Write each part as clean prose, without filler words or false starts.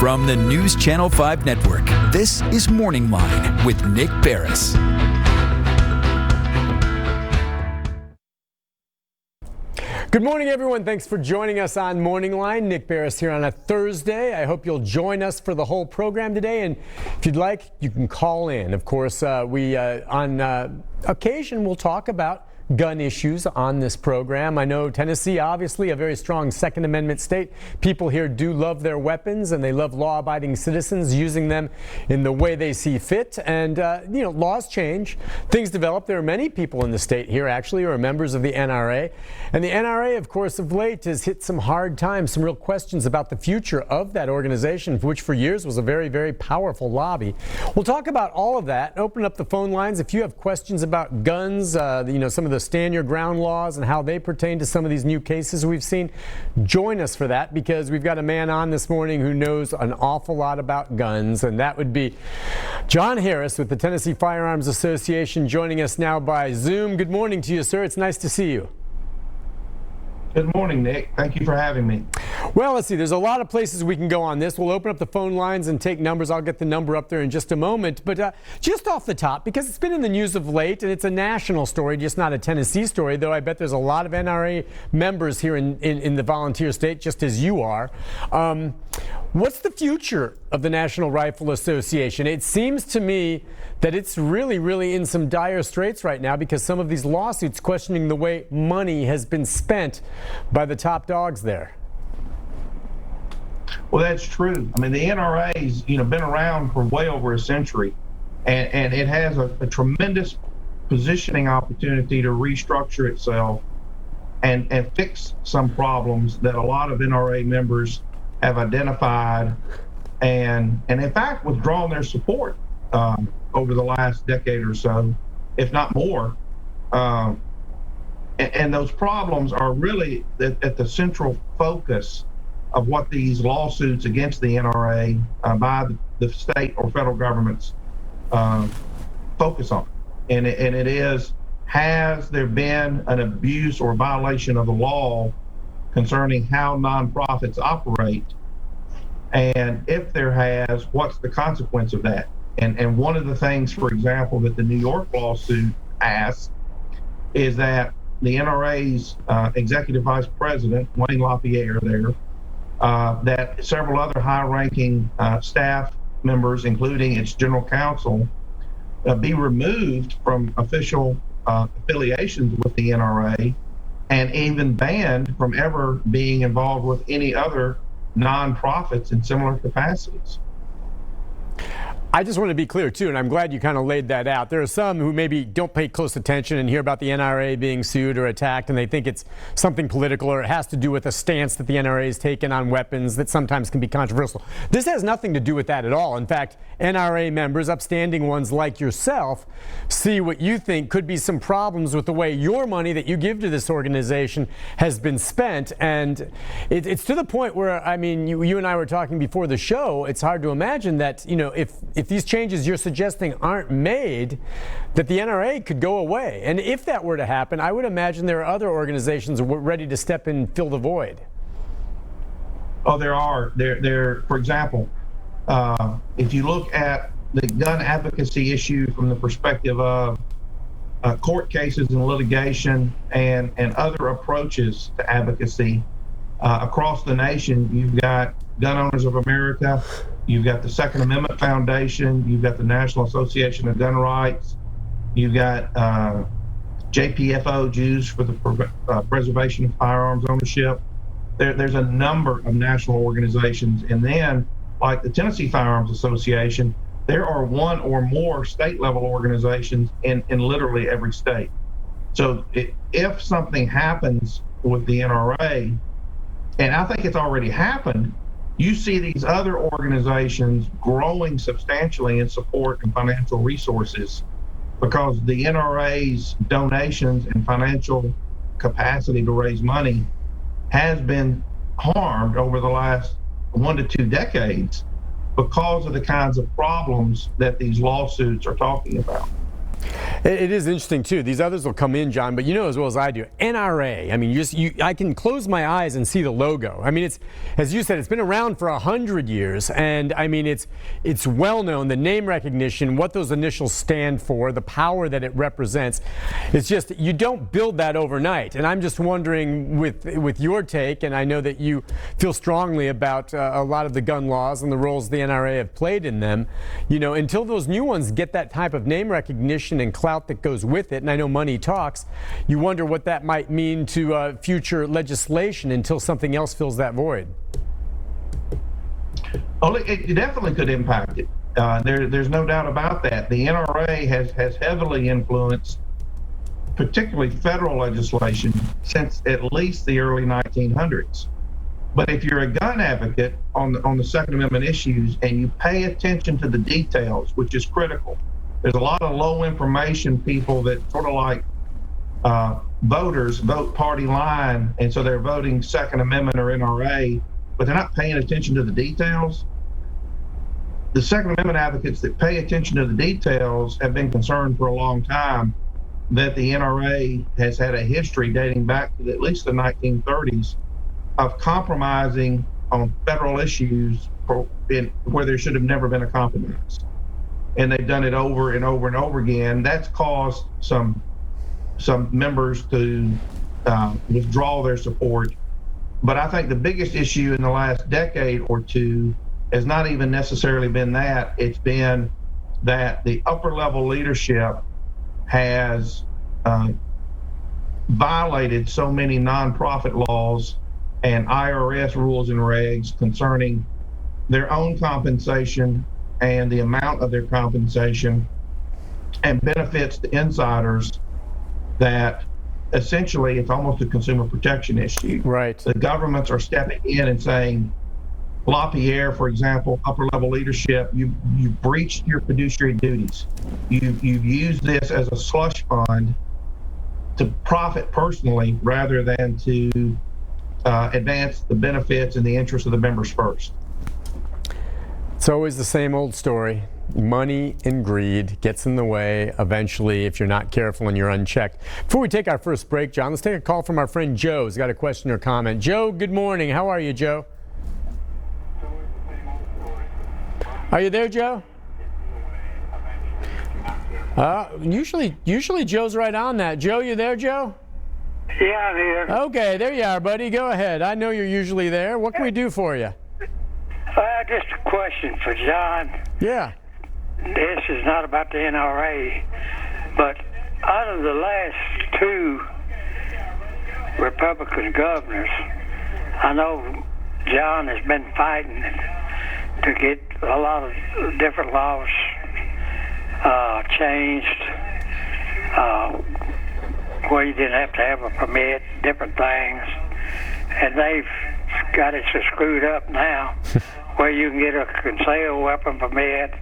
From the News Channel 5 Network, this is MorningLine with Nick Barris. Good morning, everyone. Thanks for joining us on MorningLine. Nick Barris here on a Thursday. I hope you'll join us for the whole program today. And if you'd like, you can call in. Of course, we on occasion will talk about gun issues on this program. I know Tennessee, obviously a very strong Second Amendment state. People here do love their weapons, and they love law-abiding citizens using them in the way they see fit. And, laws change, things develop. There are many people in the state here, actually, who are members of the NRA. And the NRA, of course, of late has hit some hard times, some real questions about the future of that organization, which for years was a very, very powerful lobby. We'll talk about all of that, open up the phone lines. If you have questions about guns, some of the stand your ground laws and how they pertain to some of these new cases we've seen, join us for that, because we've got a man on this morning who knows an awful lot about guns, and that would be John Harris with the Tennessee Firearms Association, joining us now by Zoom. Good morning to you, sir. It's nice to see you. Good morning, Nick. Thank you for having me. Well, let's see. There's a lot of places we can go on this. We'll open up the phone lines and take numbers. I'll get the number up there in just a moment. But just off the top, because it's been in the news of late, and it's a national story, just not a Tennessee story, though I bet there's a lot of NRA members here in the volunteer state, just as you are. What's the future of the National Rifle Association? It seems to me that it's really, really in some dire straits right now, because some of these lawsuits questioning the way money has been spent by the top dogs there. Well, that's true. I mean, the NRA's, been around for way over a century, and it has a tremendous positioning opportunity to restructure itself and fix some problems that a lot of NRA members have identified and in fact withdrawn their support over the last decade or so, if not more. And those problems are really at the central focus of what these lawsuits against the NRA by the state or federal governments focus on. And it is, has there been an abuse or violation of the law concerning how nonprofits operate? And if there has, what's the consequence of that? And one of the things, for example, that the New York lawsuit asks is that the NRA's executive vice president, Wayne LaPierre there, that several other high-ranking staff members, including its general counsel, be removed from official affiliations with the NRA, and even banned from ever being involved with any other nonprofits in similar capacities. I just want to be clear, too, and I'm glad you kind of laid that out. There are some who maybe don't pay close attention and hear about the NRA being sued or attacked, and they think it's something political or it has to do with a stance that the NRA has taken on weapons that sometimes can be controversial. This has nothing to do with that at all. In fact, NRA members, upstanding ones like yourself, see what you think could be some problems with the way your money that you give to this organization has been spent. And it's to the point where, I mean, you and I were talking before the show, it's hard to imagine that, if these changes you're suggesting aren't made, that the NRA could go away. And if that were to happen, I would imagine there are other organizations ready to step in and fill the void. Oh, there are. There. For example, if you look at the gun advocacy issue from the perspective of court cases and litigation and other approaches to advocacy across the nation, you've got Gun Owners of America, you've got the Second Amendment Foundation, you've got the National Association of Gun Rights, you've got JPFO, Jews for the Preservation of Firearms Ownership. There's a number of national organizations. And then, like the Tennessee Firearms Association, there are one or more state-level organizations in literally every state. So if something happens with the NRA, and I think it's already happened, you see these other organizations growing substantially in support and financial resources because the NRA's donations and financial capacity to raise money has been harmed over the last 1 to 2 decades because of the kinds of problems that these lawsuits are talking about. It is interesting too. These others will come in, John, but you know as well as I do, NRA. I mean, I can close my eyes and see the logo. I mean, it's, as you said, it's been around for 100 years, and I mean, it's well known. The name recognition, what those initials stand for, the power that it represents. It's just you don't build that overnight. And I'm just wondering, with your take, and I know that you feel strongly about a lot of the gun laws and the roles the NRA have played in them. You know, until those new ones get that type of name recognition and clout that goes with it, and I know money talks, you wonder what that might mean to future legislation until something else fills that void. Well, it definitely could impact it. There's no doubt about that. The NRA has heavily influenced, particularly federal legislation, since at least the early 1900s. But if you're a gun advocate on the Second Amendment issues and you pay attention to the details, which is critical, there's a lot of low information people that sort of like voters vote party line, and so they're voting Second Amendment or NRA, but they're not paying attention to the details. The Second Amendment advocates that pay attention to the details have been concerned for a long time that the NRA has had a history dating back to at least the 1930s of compromising on federal issues where there should have never been a compromise. And they've done it over and over and over again. That's caused some members to withdraw their support. But I think the biggest issue in the last decade or two has not even necessarily been that. It's been that the upper level leadership has violated so many nonprofit laws and IRS rules and regs concerning their own compensation and the amount of their compensation and benefits to insiders, that essentially it's almost a consumer protection issue. Right. The governments are stepping in and saying, LaPierre, for example, upper level leadership, you breached your fiduciary duties. You've used this as a slush fund to profit personally rather than to advance the benefits and the interests of the members first. It's always the same old story. Money and greed gets in the way eventually if you're not careful and you're unchecked. Before we take our first break, John, let's take a call from our friend Joe who's got a question or comment. Joe, good morning. How are you, Joe? Are you there, Joe? Usually Joe's right on that. Joe, you there, Joe? Yeah, I'm here. Okay, there you are, buddy. Go ahead. I know you're usually there. What can we do for you? Just a question for John. Yeah. This is not about the NRA, but out of the last two Republican governors, I know John has been fighting to get a lot of different laws changed, where you didn't have to have a permit, different things, and they've got it so screwed up now where you can get a concealed weapon permit,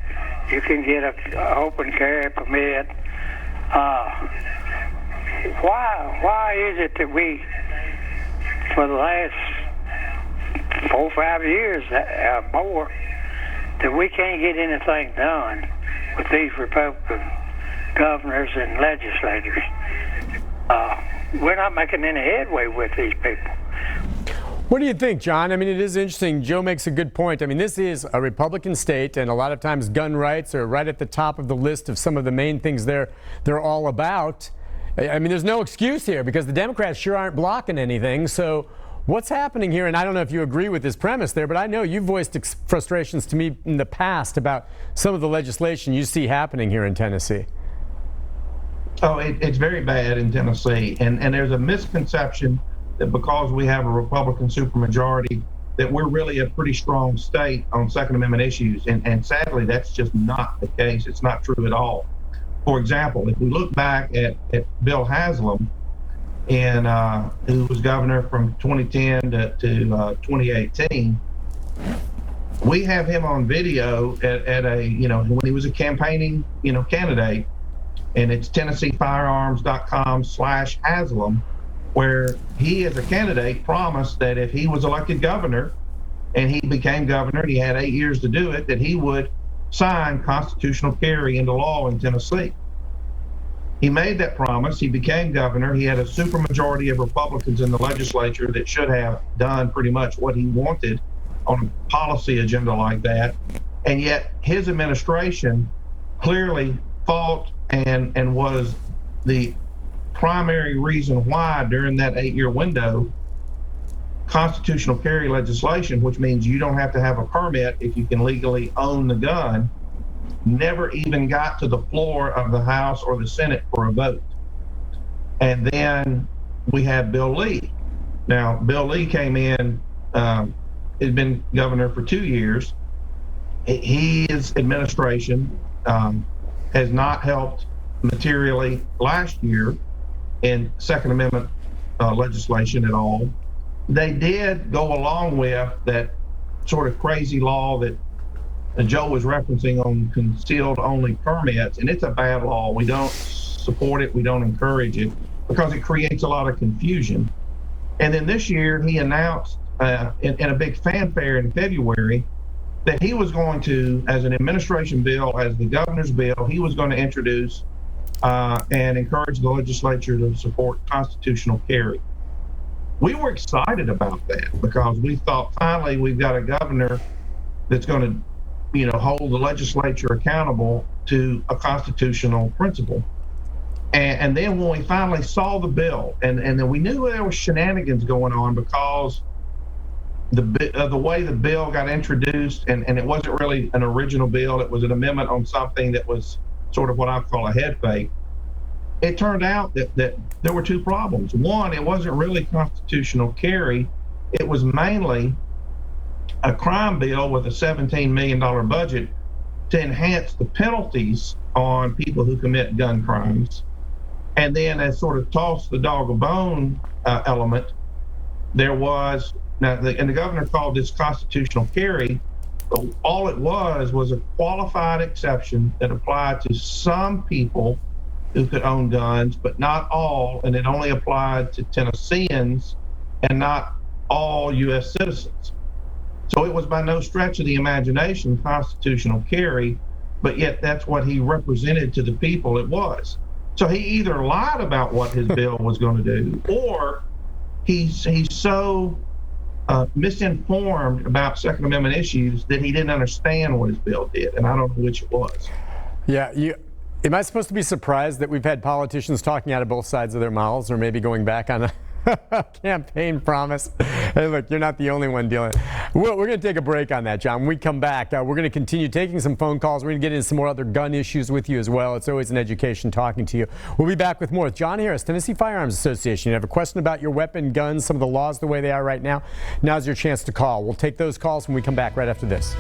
you can get an open carry permit. Why is it that we, for the last 4 or 5 years or more, that we can't get anything done with these Republican governors and legislators? We're not making any headway with these people. What do you think, John? I mean, it is interesting. Joe makes a good point. I mean, this is a Republican state, and a lot of times gun rights are right at the top of the list of some of the main things they're all about. I mean, there's no excuse here because the Democrats sure aren't blocking anything. So what's happening here? And I don't know if you agree with this premise there, but I know you've voiced frustrations to me in the past about some of the legislation you see happening here in Tennessee. Oh, it's very bad in Tennessee. And there's a misconception that because we have a Republican supermajority, that we're really a pretty strong state on Second Amendment issues. And sadly, that's just not the case. It's not true at all. For example, if we look back at Bill Haslam, who was governor from 2010 to 2018, we have him on video at a, when he was a campaigning, candidate, and it's TennesseeFirearms.com/Haslam, where he, as a candidate, promised that if he was elected governor and he became governor and he had 8 years to do it, that he would sign constitutional carry into law in Tennessee. He made that promise. He became governor. He had a supermajority of Republicans in the legislature that should have done pretty much what he wanted on a policy agenda like that. And yet his administration clearly fought and was the primary reason why during that 8-year window, constitutional carry legislation, which means you don't have to have a permit if you can legally own the gun, never even got to the floor of the House or the Senate for a vote. And then we had Bill Lee. Now, Bill Lee came in, has been governor for 2 years. His administration has not helped materially last year in Second Amendment legislation at all. They did go along with that sort of crazy law that Joe was referencing on concealed only permits, and it's a bad law. We don't support it. We don't encourage it because it creates a lot of confusion. And then this year he announced in a big fanfare in February that he was going to, as an administration bill, as the governor's bill, he was going to introduce and encourage the legislature to support constitutional carry. We were excited about that because we thought finally we've got a governor that's going to, hold the legislature accountable to a constitutional principle. And then when we finally saw the bill, and then we knew there was shenanigans going on because the way the bill got introduced, and it wasn't really an original bill, it was an amendment on something that was sort of what I call a head fake. It turned out that there were two problems. One, it wasn't really constitutional carry. It was mainly a crime bill with a $17 million budget to enhance the penalties on people who commit gun crimes. And then as sort of toss the dog a bone element, there was, and the governor called this constitutional carry, but all it was a qualified exception that applied to some people who could own guns, but not all, and it only applied to Tennesseans and not all U.S. citizens. So it was by no stretch of the imagination constitutional carry, but yet that's what he represented to the people it was. So he either lied about what his bill was going to do, or he's so misinformed about Second Amendment issues that he didn't understand what his bill did, and I don't know which it was. Yeah, am I supposed to be surprised that we've had politicians talking out of both sides of their mouths, or maybe going back on a campaign promise? Hey, look, you're not the only one dealing. We're going to take a break on that, John. When we come back, we're going to continue taking some phone calls. We're going to get into some more other gun issues with you as well. It's always an education talking to you. We'll be back with more with John Harris, Tennessee Firearms Association. You have a question about your weapon, guns, some of the laws the way they are right now? Now's your chance to call. We'll take those calls when we come back right after this.